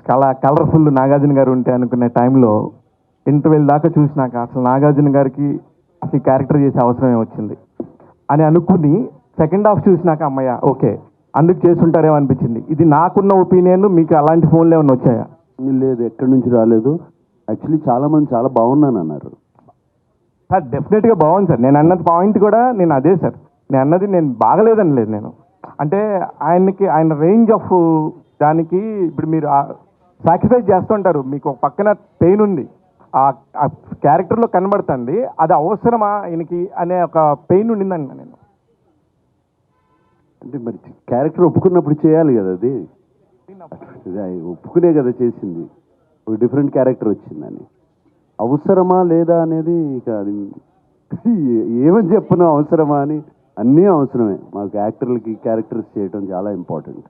చాలా కలర్ఫుల్ నాగార్జున గారు ఉంటే అనుకునే టైంలో ఇంటర్వెల్ దాకా చూసినాక అసలు నాగార్జున గారికి అసలు క్యారెక్టర్ చేసే అవసరమే వచ్చింది అని అనుకుని సెకండ్ హాఫ్ చూసినాక అమ్మయ్య ఓకే అందుకు చేస్తుంటారేమో అనిపించింది. ఇది నాకున్న ఒపీనియన్. మీకు అలాంటి ఫోన్లు ఏమైనా వచ్చాయా? లేదు, ఎక్కడి నుంచి రాలేదు. యాక్చువల్లీ చాలామంది చాలా బాగున్నాను అన్నారు సార్. డెఫినెట్గా బాగుంది సార్. నేను అన్నది పాయింట్ కూడా నేను అదే సార్. నేను అన్నది నేను బాగలేదని లేదు. నేను అంటే ఆయన రేంజ్ ఆఫ్ దానికి ఇప్పుడు మీరు సాక్రిఫైస్ చేస్తుంటారు. మీకు ఒక పక్కన పెయిన్ ఉంది, ఆ క్యారెక్టర్లో కనబడుతుంది. అది అవసరమా ఆయనకి అనే ఒక పెయిన్ ఉండిందండి. నేను అంటే మరి క్యారెక్టర్ ఒప్పుకున్నప్పుడు చేయాలి కదా, అది ఒప్పుకునే కదా చేసింది. ఒక డిఫరెంట్ క్యారెక్టర్ వచ్చిందని అవసరమా లేదా అనేది ఇక అది ఏమని చెప్పను. అవసరమా అని అన్నీ అవసరమే. మాకు యాక్టర్లకి క్యారెక్టర్స్ చేయడం చాలా ఇంపార్టెంట్.